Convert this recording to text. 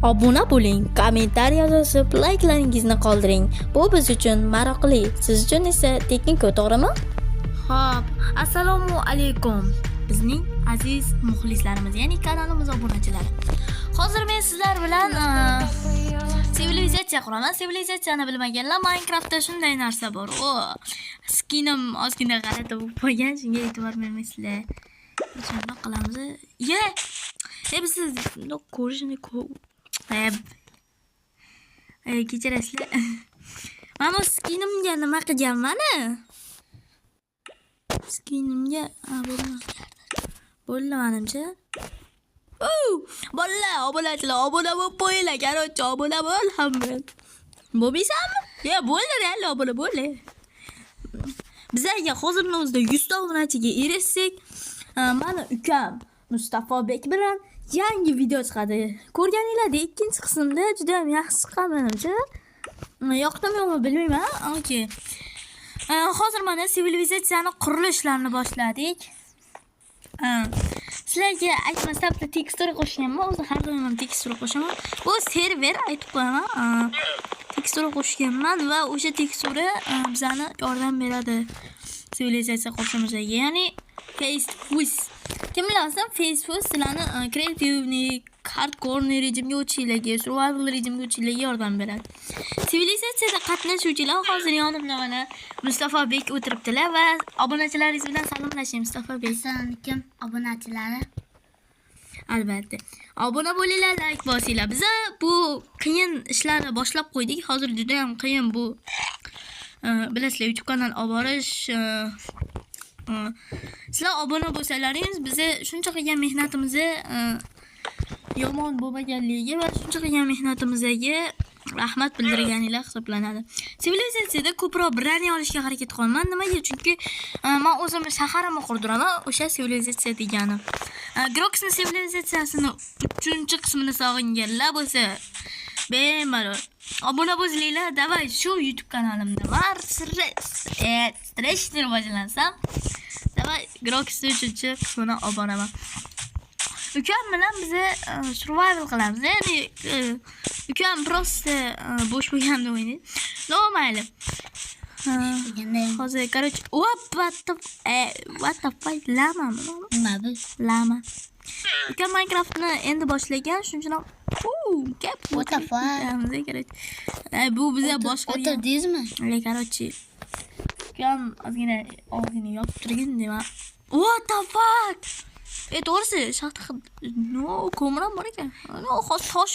Obuna bo'ling, kommentariy yozib, layklaringizni qoldiring. Bu biz uchun maroqli, siz uchun esa tekin-ku, to'g'rimi? Xo'p, assalomu alaykum. Bizning aziz muxlislarimiz, ya'ni kanalimiz obunachilari. Hozir men sizlar bilan sivilizatsiya quraman. Sivilizatsiyani bilmaganlar, Minecraftda shunday narsa bor. Skinim ozgina g'alati bo'lib qolgan, shunga e'tibor bermaysizlar. Shunday qilamiz. Biz sizni ko'rishni kechirasizlar. Mana skinimga nima qilganman? Skinimga bo'ldi menimcha. Bolalar, obunachilar, obuna bo'lib qo'yinglar, qarochi, obuna bo'l hamma. Bo'lmaysanmi? Bo'ldi, real obuna bo'ldi. Bizga hozirning o'zida 100 ta obunachiga erishsak, mana ukam Mustafobek bilan yangi video chiqadi. Ko'rganinglarda ikkinchi qismda juda ham yaxshi chiqqan menimcha. Yoqdimi-yo'qmi bilmayman. Okey. Hozir mana sivilizatsiyani qurilishlarini boshladik. Sizlarga aytmasam da tekstura qo'shganman. O'zi har doim ham tekstura qo'shaman. Bu server aytib qo'yaman. Tekstura qo'shganman va o'sha tekstura bizani yordam beradi sivilizatsiya qurishimizga. Ya'ni face kim bilasa Facebook sizlarni kreativni, hardcore rejimga o'tishinglarga, survival rejimga o'tishinglarga yordam beradi. Sivilizatsiyada qatnashuvchilar hozir yonimda mana Mustafobek o'tiribdilar va obunachilaringiz bilan salomlashing. Mustafobek. Assalomu alaykum obunachilari. Albatta. Obuna bo'linglar, like bosinglar. Biz bu qiyin ishlarni boshlab qo'ydik. Hozir juda ham qiyin bu. Bilasizlar, YouTube kanal olib borish sizlar obuna bo'lsalaringiz biza shuncha qilgan mehnatimizni yomon bo'lmaganligiga va shuncha qilgan mehnatimizga rahmat bildirganinglar hisoblanadi. Sivilizatsiyada ko'proq brani olishga harakat qilaman. Nimaga? Chunki men o'zim shaharimni qurdiraman, o'sha sivilizatsiya degani. Groxni sivilizatsiyasini 3-qismini sog'inganlar bo'lsa, bemalol obuna bo'linglar. Davay shu YouTube kanalimda var stress rivojlansam. Davay Groxni 3-qismini obuna bo'ling. Ukam bilan biz survival qilamiz. Ya'ni ukam prosta bo'sh bo'lganda o'ynaydi. Mayli. Hozir qarochi, what the fuck lama. Nima bu? Lama. Ukam Minecraftni endi boshlagan, shuning uchun What the fuck? Bu biza boshqa. O'tirdingizmi? Qarochi. Ukam ozgina og'zini yopib turgin deyman. What the fuck? To'g'risi, ko'miram bor ekan. Tosh